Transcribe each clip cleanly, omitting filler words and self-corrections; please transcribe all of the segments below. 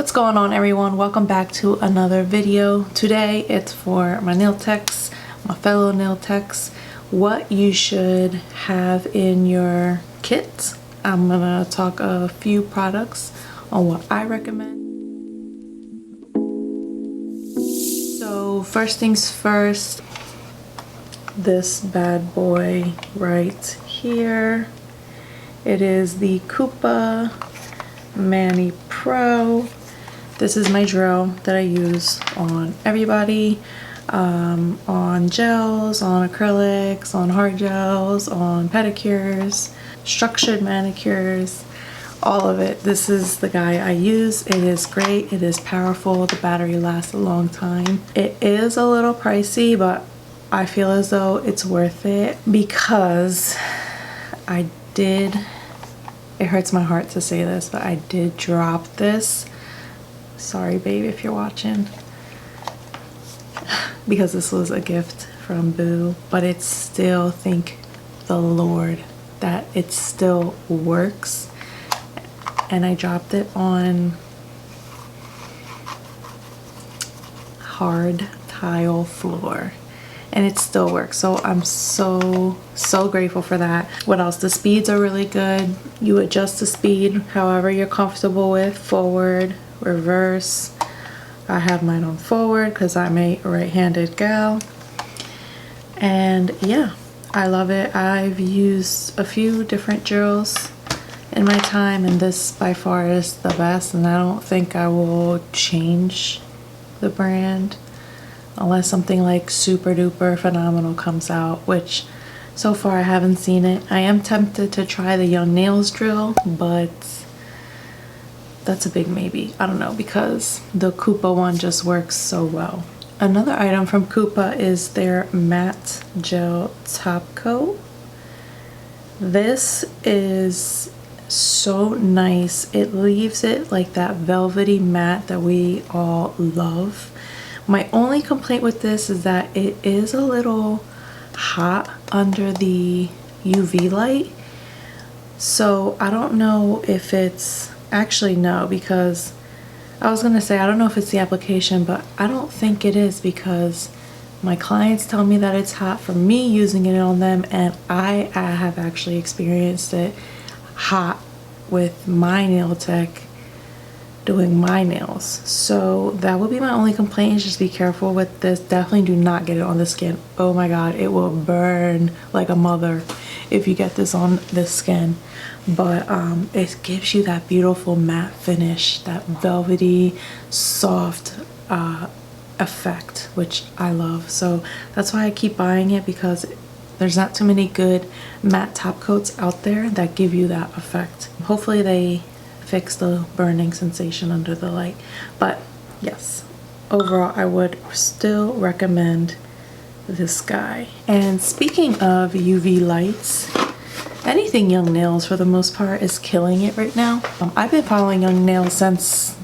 What's going on, everyone? Welcome back to another video. Today it's for my nail techs, my fellow nail techs, what you should have in your kit. I'm gonna talk a few products on what I recommend. So first things first, this bad boy right here. It is the Koopa Manny Pro. This is my drill that I use on everybody, on gels, on acrylics, on hard gels, on pedicures, structured manicures, all of it. This is the guy I use. It is great. It is powerful. The battery lasts a long time. It is a little pricey, but I feel as though it's worth it because it hurts my heart to say this, but I did drop this. Sorry, babe, if you're watching. Because this was a gift from Boo, but it's still, thank the Lord that it still works. And I dropped it on hard tile floor. And it still works, so I'm so grateful for that. What else? The speeds are really good. You adjust the speed however you're comfortable with, forward, reverse. I have mine on forward because I'm a right-handed gal, and yeah, I love it. I've used a few different drills in my time, and this by far is the best, and I don't think I will change the brand unless something like super duper phenomenal comes out, which so far I haven't seen it. I am tempted to try the Young Nails drill, but that's a big maybe. I don't know, because the Kupa one just works so well. Another item from Kupa is their matte gel top coat. This is so nice. It leaves it like that velvety matte that we all love. My only complaint with this is that it is a little hot under the UV light. So I don't know if it's, actually no, because I was gonna say I don't know if it's the application, but I don't think it is, because my clients tell me that it's hot from me using it on them, and I have actually experienced it hot with my nail tech doing my nails. So that would be my only complaint, is just be careful with this. Definitely do not get it on the skin. Oh my god, it will burn like a mother if you get this on the skin. But it gives you that beautiful matte finish, that velvety soft effect, which I love. So that's why I keep buying it, because there's not too many good matte top coats out there that give you that effect. Hopefully they fix the burning sensation under the light. But yes, overall I would still recommend this guy. And speaking of UV lights, anything Young Nails for the most part is killing it right now. I've been following Young Nails since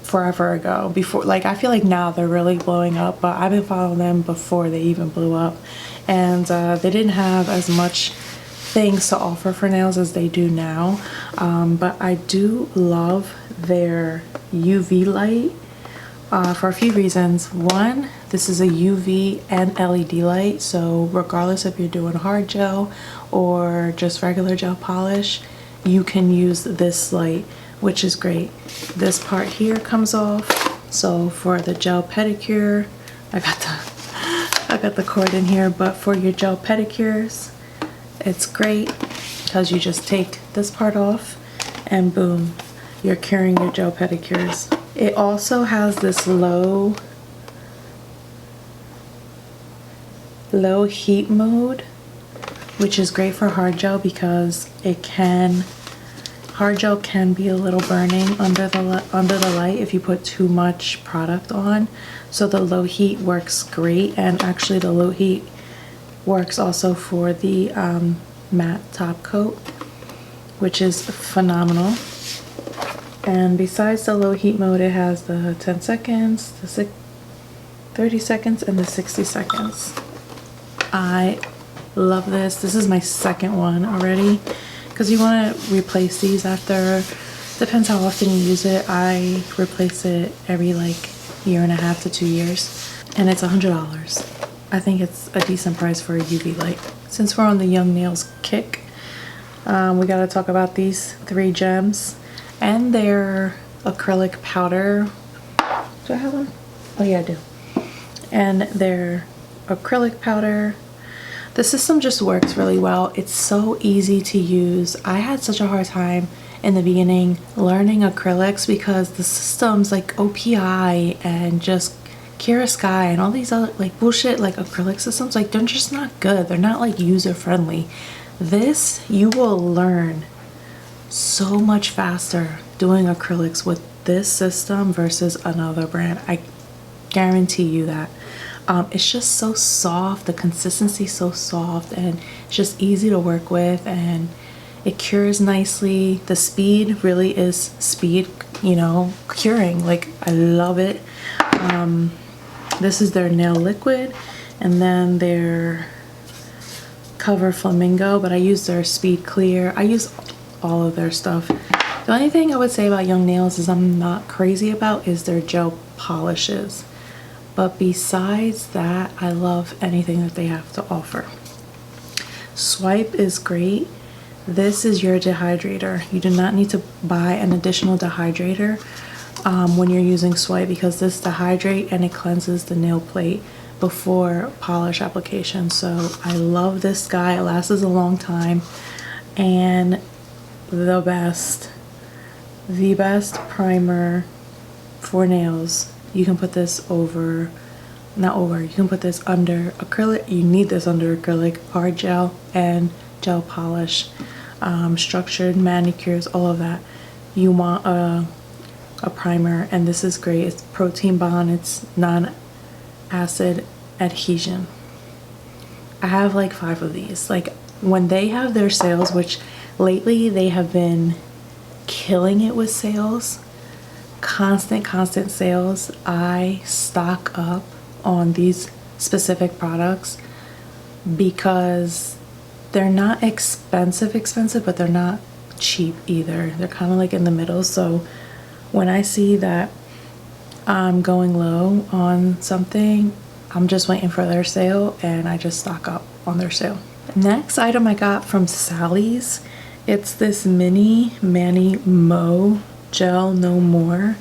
forever ago. Before, like, I feel like now they're really blowing up, but I've been following them before they even blew up. And they didn't have as much things to offer for nails as they do now, but I do love their UV light for a few reasons. One, this is a UV and LED light, so regardless if you're doing hard gel or just regular gel polish, you can use this light, which is great. This part here comes off, so for the gel pedicure, I got the cord in here, but for your gel pedicures, it's great because you just take this part off and boom, you're curing your gel pedicures. It also has this low heat mode, which is great for hard gel, because hard gel can be a little burning under the light if you put too much product on. So the low heat works great, and actually the low heat works also for the matte top coat, which is phenomenal. And besides the low heat mode, it has the 10 seconds, the 30 seconds, and the 60 seconds. I love this. This is my second one already, because you want to replace these after Depends how often you use it. I replace it every like year and a half to 2 years, and it's $100. I think it's a decent price for a UV light. Since we're on the Young Nails kick, we gotta talk about these 3 gems and their acrylic powder. Do I have one? Oh yeah, I do. And their acrylic powder. The system just works really well. It's so easy to use. I had such a hard time in the beginning learning acrylics because the systems like OPI and just Kira Sky and all these other like bullshit like acrylic systems, like they're just not good. They're not like user friendly. This, you will learn so much faster doing acrylics with this system versus another brand. I guarantee you that. It's just so soft, the consistency is so soft, and it's just easy to work with, and it cures nicely. The speed really is speed, you know, curing. Like, I love it. This is their nail liquid, and then their Cover Flamingo, but I use their Speed Clear. I use all of their stuff. The only thing I would say about Young Nails is I'm not crazy about is their gel polishes. But besides that, I love anything that they have to offer. Swipe is great. This is your dehydrator. You do not need to buy an additional dehydrator when you're using Swipe, because this dehydrates and it cleanses the nail plate before polish application. So I love this guy. It lasts a long time, and the best primer for nails. You can put this over, not over, you can put this under acrylic. You need this under acrylic, hard gel, and gel polish, structured manicures, all of that. You want a primer, and this is great. It's protein bond, it's non-acid adhesion. I have like 5 of these. Like when they have their sales, which lately they have been killing it with sales, constant sales, I stock up on these specific products because they're not expensive, but they're not cheap either. They're kind of like in the middle. So when I see that I'm going low on something, I'm just waiting for their sale, and I just stock up on their sale. Next item I got from Sally's. It's this mini Manny Mo Gel No More.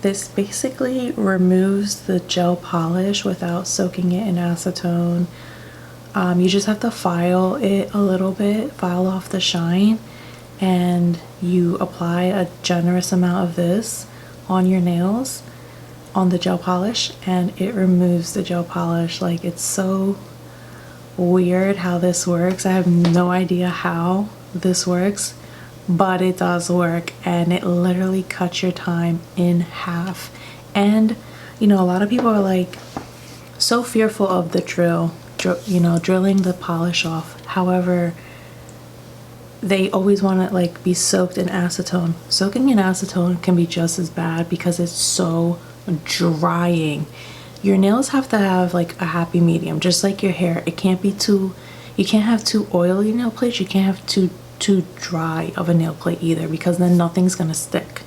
This basically removes the gel polish without soaking it in acetone. You just have to file it a little bit, file off the shine, and you apply a generous amount of this on your nails, on the gel polish, and it removes the gel polish. Like, it's so weird how this works. I have no idea how this works, but it does work, and it literally cuts your time in half. And you know, a lot of people are like so fearful of the drilling the polish off. However, they always want to like be soaked in acetone. Soaking in acetone can be just as bad because it's so drying. Your nails have to have like a happy medium, just like your hair. It can't be too, you can't have too oily nail plates, you can't have too dry of a nail plate either, because then nothing's gonna stick.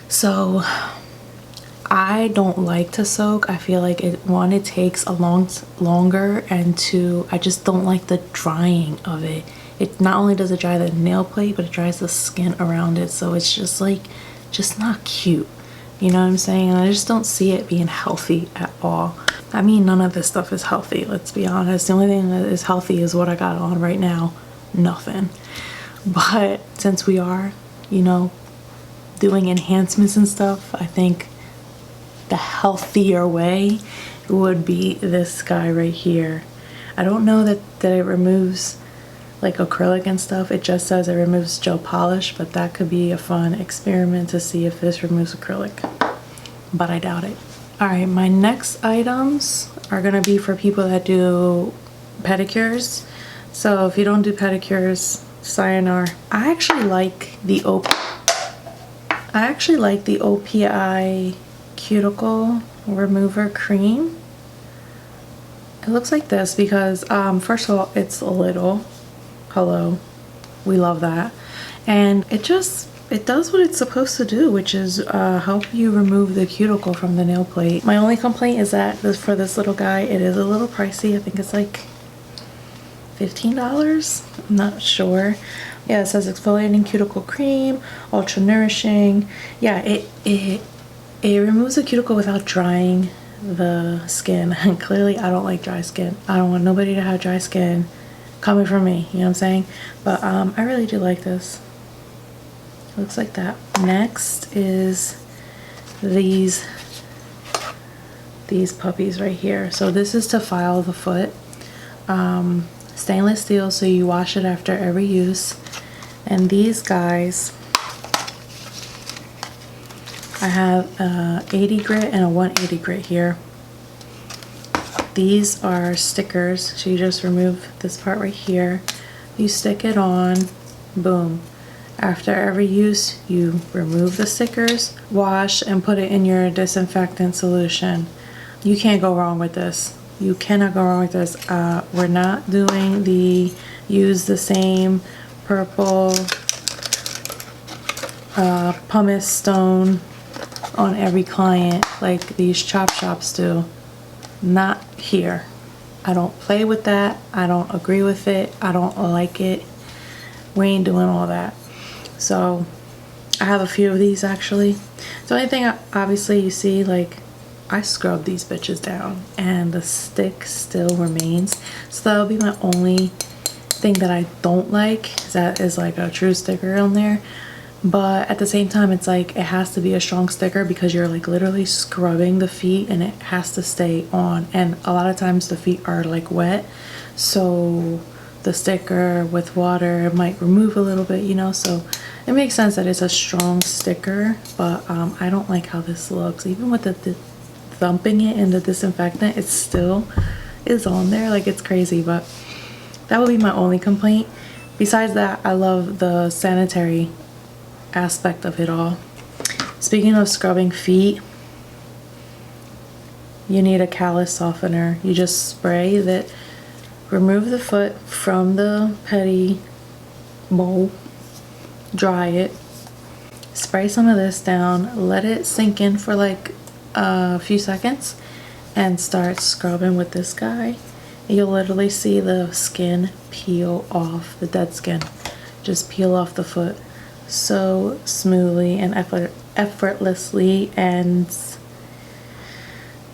So I don't like to soak. I feel like it takes a longer, and two, I just don't like the drying of it. It not only does it dry the nail plate, but it dries the skin around it. So it's just like, just not cute. You know what I'm saying? And I just don't see it being healthy at all. I mean, none of this stuff is healthy, let's be honest. The only thing that is healthy is what I got on right now. Nothing. But since we are, you know, doing enhancements and stuff, I think the healthier way would be this guy right here. I don't know that it removes like acrylic and stuff. It just says it removes gel polish, but that could be a fun experiment to see if this removes acrylic, but I doubt it. All right, my next items are gonna be for people that do pedicures. So if you don't do pedicures, sayonara. I actually like the OPI cuticle remover cream. It looks like this because first of all, it's a little, hello, we love that, and it does what it's supposed to do, which is help you remove the cuticle from the nail plate. My only complaint is that for this little guy, it is a little pricey. I think it's like $15. I'm not sure. Yeah, it says exfoliating cuticle cream, ultra nourishing. Yeah, it removes the cuticle without drying the skin. And clearly I don't like dry skin. I don't want nobody to have dry skin coming from me, you know what I'm saying? But I really do like this. Looks like that. Next is these puppies right here. So this is to file the foot. Stainless steel, so you wash it after every use. And these guys, I have a 80 grit and a 180 grit here. These are stickers, so you just remove this part right here, you stick it on, boom. After every use, you remove the stickers, wash, and put it in your disinfectant solution. You can't go wrong with this. You cannot go wrong with this. We're not doing the use the same purple pumice stone on every client like these chop shops do. Not here. I don't play with that. I don't agree with it. I don't like it. We ain't doing all that. So I have a few of these actually. The only thing obviously you see, like, I scrub these bitches down and the stick still remains. So that'll be my only thing that I don't like, that is like a true sticker on there. But at the same time, it's like it has to be a strong sticker because you're like literally scrubbing the feet and it has to stay on. And a lot of times the feet are like wet, so the sticker with water might remove a little bit, you know. So it makes sense that it's a strong sticker, but I don't like how this looks. Even with the thumping it in the disinfectant, it still is on there. Like, it's crazy. But that would be my only complaint. Besides that, I love the sanitary aspect of it all. Speaking of scrubbing feet, you need a callus softener. You just spray that, remove the foot from the petty bowl, dry it, spray some of this down, let it sink in for like a few seconds, and start scrubbing with this guy. You'll literally see the skin peel off, the dead skin just peel off the foot so smoothly and effortlessly, and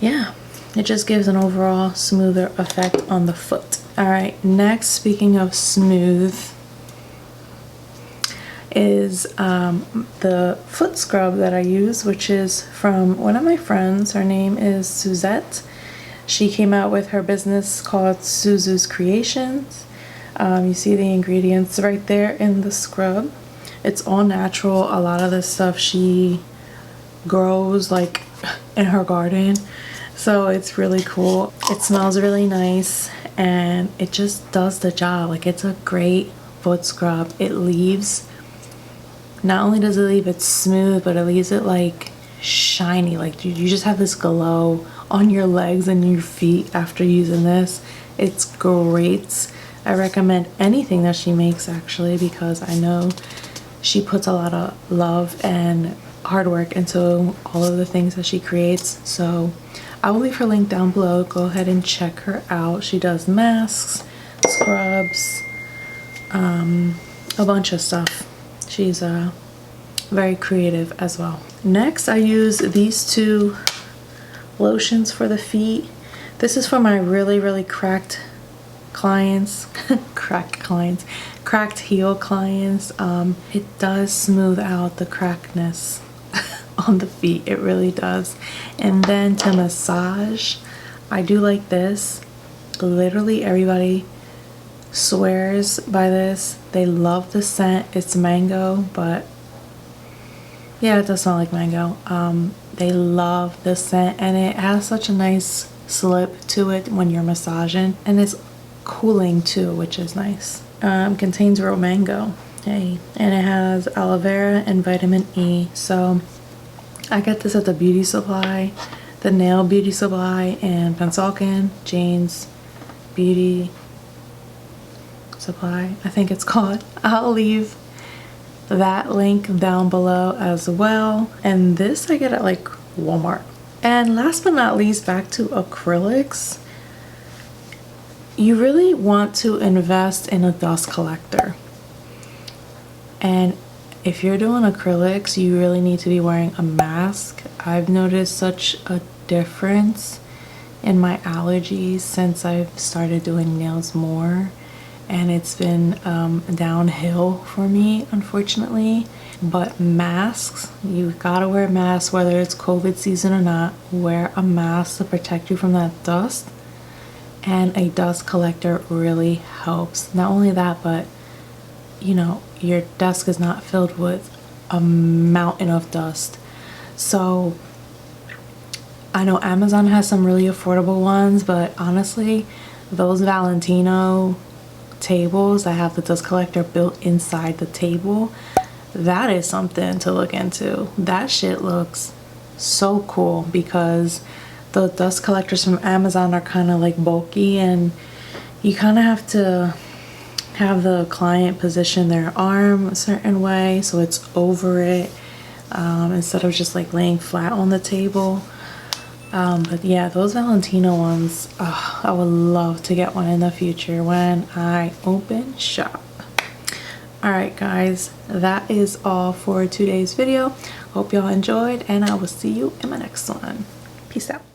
yeah, it just gives an overall smoother effect on the foot. All right, next, speaking of smooth, is the foot scrub that I use, which is from one of my friends. Her name is Suzette. She came out with her business called Suzu's Creations. You see the ingredients right there in the scrub. It's all natural. A lot of this stuff she grows like in her garden, so it's really cool. It smells really nice and it just does the job. Like, it's a great foot scrub. It leaves, not only does it leave it smooth, but it leaves it like shiny. Like, you just have this glow on your legs and your feet after using this. It's great. I recommend anything that she makes actually, because I know she puts a lot of love and hard work into all of the things that she creates. So I will leave her link down below. Go ahead and check her out. She does masks, scrubs, a bunch of stuff. She's very creative as well. Next, I use these two lotions for the feet. This is for my really cracked clients. Cracked heel clients. It does smooth out the crackness on the feet. It really does. And then to massage, I do like this. Literally everybody swears by this. They love the scent. It's mango, but yeah, it does smell like mango. They love the scent, and it has such a nice slip to it when you're massaging, and it's cooling too, which is nice. Contains real mango, hey, and it has aloe vera and vitamin E. So I get this at the beauty supply, the nail beauty supply, and Pennsauken, Jane's Beauty Supply, I think it's called. I'll leave that link down below as well. And this I get at like Walmart. And last but not least, back to acrylics. You really want to invest in a dust collector. And if you're doing acrylics, you really need to be wearing a mask. I've noticed such a difference in my allergies since I've started doing nails more, and it's been downhill for me, unfortunately. But masks, you gotta wear masks whether it's COVID season or not. Wear a mask to protect you from that dust, and a dust collector really helps. Not only that, but you know, your desk is not filled with a mountain of dust. So I know Amazon has some really affordable ones, but honestly, those Valentino tables that have the dust collector built inside the table, that is something to look into. That shit looks so cool, because the dust collectors from Amazon are kind of like bulky, and you kind of have to have the client position their arm a certain way so it's over it, instead of just like laying flat on the table. But yeah, those Valentino ones, I would love to get one in the future when I open shop. Alright guys, that is all for today's video. Hope y'all enjoyed, and I will see you in my next one. Peace out.